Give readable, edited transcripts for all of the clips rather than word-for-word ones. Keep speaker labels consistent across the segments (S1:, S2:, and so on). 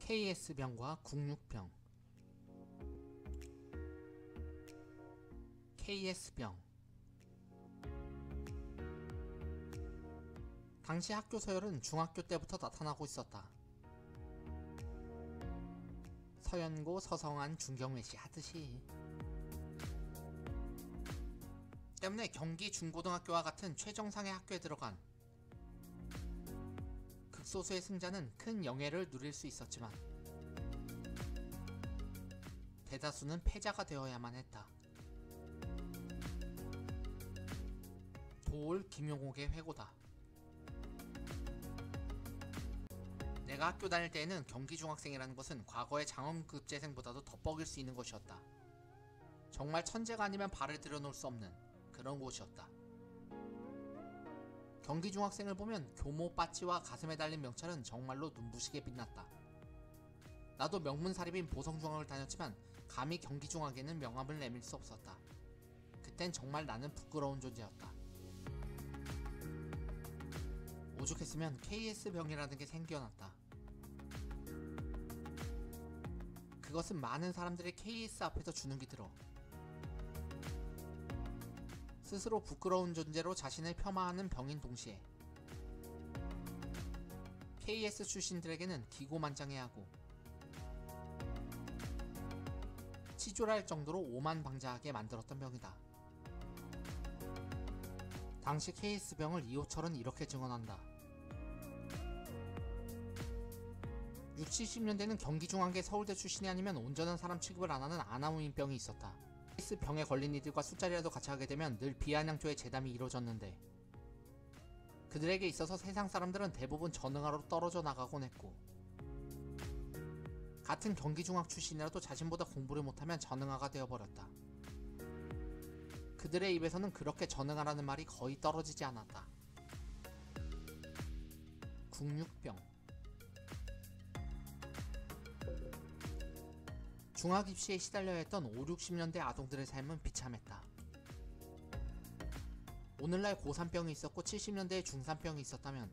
S1: KS병과 국육병. KS병. 당시 학교 서열은 중학교 때부터 나타나고 있었다. 서연고, 서성한, 중경외시 하듯이. 때문에 경기 중고등학교와 같은 최정상의 학교에 들어간 극소수의 승자는 큰 영예를 누릴 수 있었지만 대다수는 패자가 되어야만 했다. 도올 김용옥의 회고다. 내가 학교 다닐 때에는 경기중학생이라는 것은 과거의 장엄급제생보다도 더 뻐길 수 있는 것이었다. 정말 천재가 아니면 발을 들여놓을 수 없는 그런 곳이었다. 경기중학생을 보면 교모 빠찌와 가슴에 달린 명찰은 정말로 눈부시게 빛났다. 나도 명문사립인 보성중학을 다녔지만 감히 경기중학에는 명함을 내밀 수 없었다. 그땐 정말 나는 부끄러운 존재였다. 오죽했으면 KS병이라는 게 생겨났다. 그것은 많은 사람들이 KS 앞에서 주눅이 들어 스스로 부끄러운 존재로 자신을 폄하하는 병인 동시에 KS 출신들에게는 기고만장해하고 치졸할 정도로 오만방자하게 만들었던 병이다. 당시 KS병을 이호철은 이렇게 증언한다. 60, 70년대는 경기중앙계 서울대 출신이 아니면 온전한 사람 취급을 안하는 아나무인병이 있었다. KS병에 걸린 이들과 술자리라도 같이 하게 되면 늘 비아냥조의 재담이 이루어졌는데 그들에게 있어서 세상 사람들은 대부분 전응아로 떨어져 나가곤 했고 같은 경기중학 출신이라도 자신보다 공부를 못하면 전응아가 되어버렸다. 그들의 입에서는 그렇게 전응아라는 말이 거의 떨어지지 않았다. 국육병. 중학입시에 시달려야 했던 5, 60년대 아동들의 삶은 비참했다. 오늘날 고3병이 있었고 70년대에 중3병이 있었다면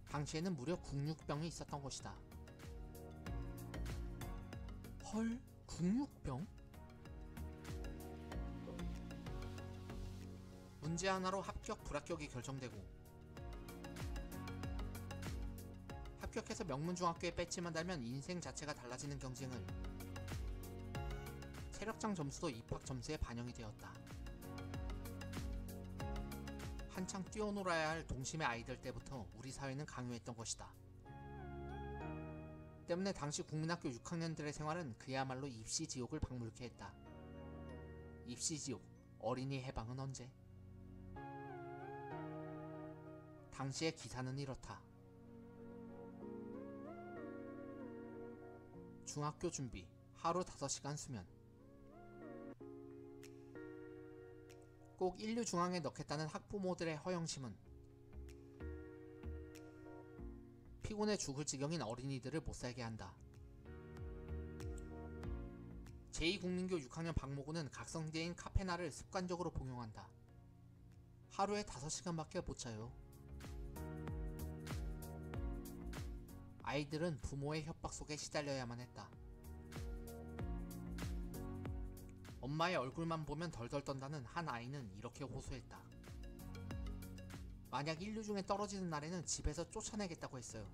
S1: 당시에는 무려 국육병이 있었던 것이다. 헐? 국육병? 문제 하나로 합격, 불합격이 결정되고 합격해서 명문중학교에 배지만 달면 인생 자체가 달라지는 경쟁을 체력장 점수도 입학 점수에 반영이 되었다. 한창 뛰어놀아야 할 동심의 아이들 때부터 우리 사회는 강요했던 것이다. 때문에 당시 국민학교 6학년들의 생활은 그야말로 입시지옥을 방불케 했다. 입시지옥, 어린이 해방은 언제? 당시의 기사는 이렇다. 중학교 준비, 하루 5시간 수면. 꼭 인류중앙에 넣겠다는 학부모들의 허영심은 피곤해 죽을 지경인 어린이들을 못살게 한다. 제2국민교 6학년 박모구는 각성기인 카페나를 습관적으로 복용한다. 하루에 5시간밖에 못 자요. 아이들은 부모의 협박 속에 시달려야만 했다. 엄마의 얼굴만 보면 덜덜 떤다는 한 아이는 이렇게 호소했다. 만약 인류중에 떨어지는 날에는 집에서 쫓아내겠다고 했어요.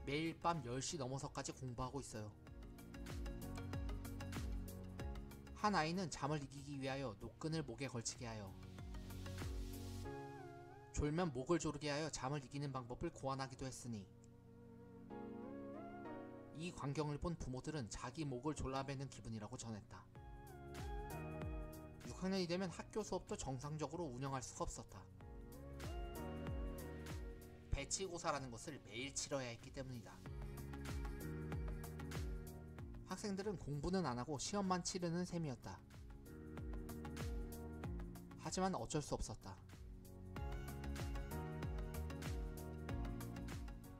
S1: 매일 밤 10시 넘어서까지 공부하고 있어요. 한 아이는 잠을 이기기 위하여 노끈을 목에 걸치게 하여 졸면 목을 조르게 하여 잠을 이기는 방법을 고안하기도 했으니 이 광경을 본 부모들은 자기 목을 졸라매는 기분이라고 전했다. 6학년이 되면 학교 수업도 정상적으로 운영할 수가 없었다. 배치고사라는 것을 매일 치러야 했기 때문이다. 학생들은 공부는 안하고 시험만 치르는 셈이었다. 하지만 어쩔 수 없었다.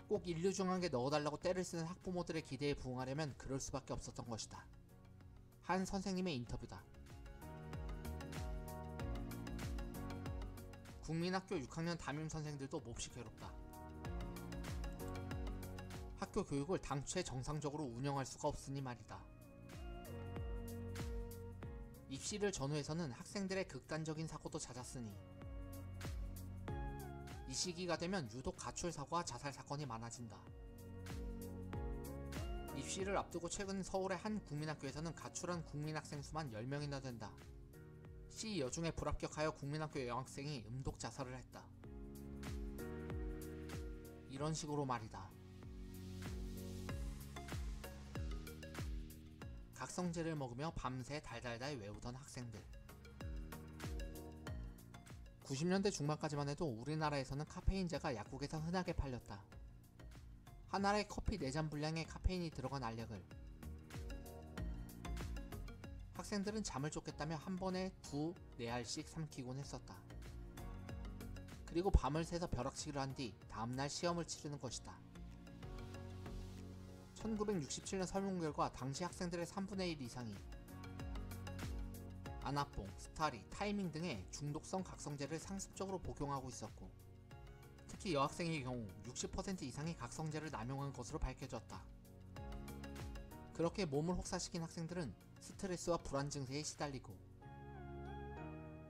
S1: 꼭 인류중앙에 넣어달라고 떼를 쓰는 학부모들의 기대에 부응하려면 그럴 수밖에 없었던 것이다. 한 선생님의 인터뷰다. 국민학교 6학년 담임선생들도 몹시 괴롭다. 학교 교육을 당최 정상적으로 운영할 수가 없으니 말이다. 입시를 전후해서는 학생들의 극단적인 사고도 잦았으니 이 시기가 되면 유독 가출 사고와 자살 사건이 많아진다. 입시를 앞두고 최근 서울의 한 국민학교에서는 가출한 국민학생 수만 10명이나 된다. 시 여중에 불합격하여 국민학교 여학생이 음독 자살을 했다. 이런 식으로 말이다. 각성제를 먹으며 밤새 달달달 외우던 학생들. 90년대 중반까지만 해도 우리나라에서는 카페인제가 약국에서 흔하게 팔렸다. 한 알에 커피 4잔 분량의 카페인이 들어간 알약을 학생들은 잠을 쫓겠다며 한 번에 4알씩 삼키곤 했었다. 그리고 밤을 새서 벼락치기를 한 뒤 다음날 시험을 치르는 것이다. 1967년 설문 결과 당시 학생들의 3분의 1 이상이 아나뽕, 스타리, 타이밍 등의 중독성 각성제를 상습적으로 복용하고 있었고, 특히 여학생의 경우 60% 이상이 각성제를 남용한 것으로 밝혀졌다. 그렇게 몸을 혹사시킨 학생들은 스트레스와 불안 증세에 시달리고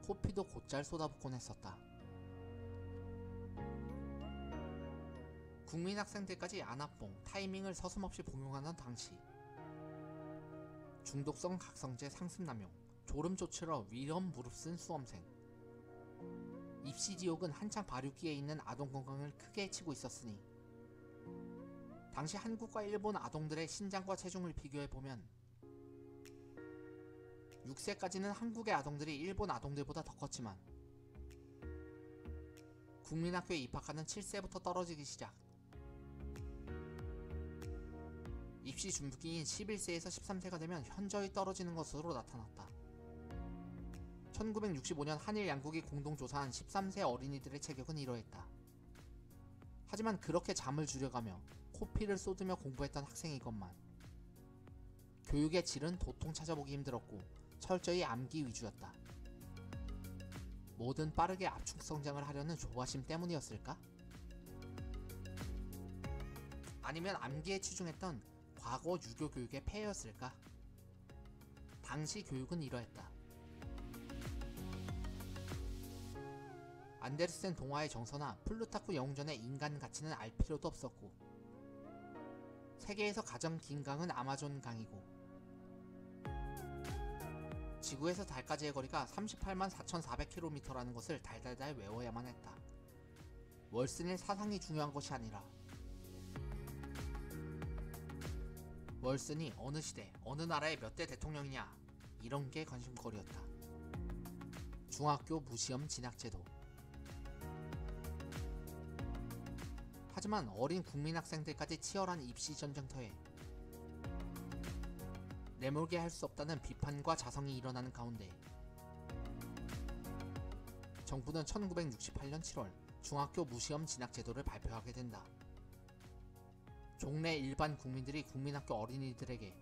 S1: 코피도 곧잘 쏟아붓곤 했었다. 국민학생들까지 아나뽕, 타이밍을 서슴없이 복용하던 당시 중독성 각성제 상습 남용, 졸음 쫓으러 위험 무릅쓴 수험생, 입시지옥은 한창 발육기에 있는 아동 건강을 크게 해치고 있었으니 당시 한국과 일본 아동들의 신장과 체중을 비교해보면 6세까지는 한국의 아동들이 일본 아동들보다 더 컸지만 국민학교에 입학하는 7세부터 떨어지기 시작, 입시 준비기인 11세에서 13세가 되면 현저히 떨어지는 것으로 나타났다. 1965년 한일 양국이 공동조사한 13세 어린이들의 체격은 이러했다. 하지만 그렇게 잠을 줄여가며 코피를 쏟으며 공부했던 학생이건만 교육의 질은 도통 찾아보기 힘들었고 철저히 암기 위주였다. 뭐든 빠르게 압축 성장을 하려는 조바심 때문이었을까? 아니면 암기에 치중했던 과거 유교 교육의 폐해였을까? 당시 교육은 이러했다. 안데르센 동화의 정서나 플루타크 영웅전의 인간 가치는 알 필요도 없었고, 세계에서 가장 긴 강은 아마존 강이고, 지구에서 달까지의 거리가 38만 4,400km라는 것을 달달달 외워야만 했다. 월슨의 사상이 중요한 것이 아니라 월슨이 어느 시대, 어느 나라의 몇 대 대통령이냐, 이런 게 관심거리였다. 중학교 무시험 진학제도. 하지만 어린 국민학생들까지 치열한 입시 전쟁터에 내몰게 할 수 없다는 비판과 자성이 일어나는 가운데 정부는 1968년 7월 중학교 무시험 진학제도를 발표하게 된다. 종래 일반 국민들이 국민학교 어린이들에게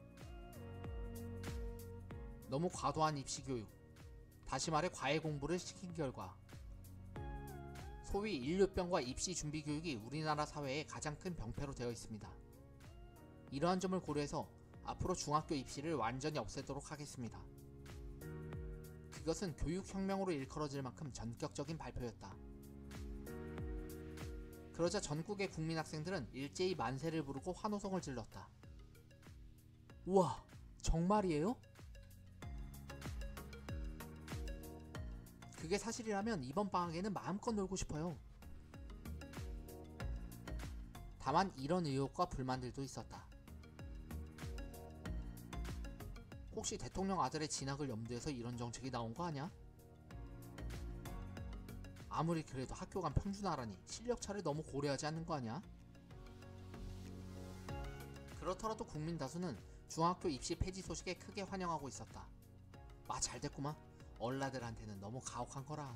S1: 너무 과도한 입시교육, 다시 말해 과외 공부를 시킨 결과 소위 인류병과 입시 준비 교육이 우리나라 사회의 가장 큰 병폐로 되어 있습니다. 이러한 점을 고려해서 앞으로 중학교 입시를 완전히 없애도록 하겠습니다. 그것은 교육혁명으로 일컬어질 만큼 전격적인 발표였다. 그러자 전국의 국민학생들은 일제히 만세를 부르고 환호성을 질렀다. 우와, 정말이에요? 그게 사실이라면 이번 방학에는 마음껏 놀고 싶어요. 다만 이런 의혹과 불만들도 있었다. 혹시 대통령 아들의 진학을 염두해서 이런 정책이 나온 거 아냐? 아무리 그래도 학교 간 평준화라니 실력차를 너무 고려하지 않는 거 아냐? 그렇더라도 국민 다수는 중학교 입시 폐지 소식에 크게 환영하고 있었다. 마 잘됐구만. 얼라들한테는 너무 가혹한 거라.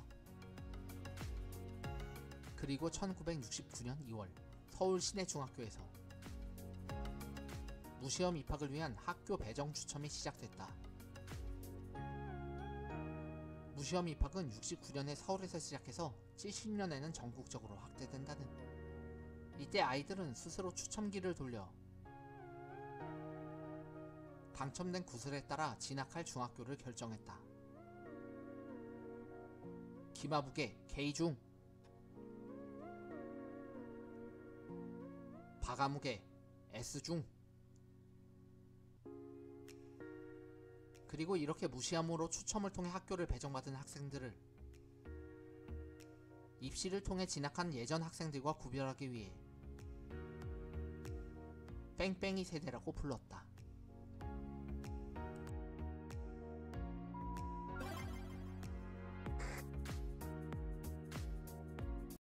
S1: 그리고 1969년 2월 서울 시내중학교에서 무시험 입학을 위한 학교 배정 추첨이 시작됐다. 무시험 입학은 69년에 서울에서 시작해서 70년에는 전국적으로 확대된다는. 이때 아이들은 스스로 추첨기를 돌려 당첨된 구슬에 따라 진학할 중학교를 결정했다. 기마부계 K중, 바가무계 S중. 그리고 이렇게 무시함으로 추첨을 통해 학교를 배정받은 학생들을 입시를 통해 진학한 예전 학생들과 구별하기 위해 뺑뺑이 세대라고 불렀다.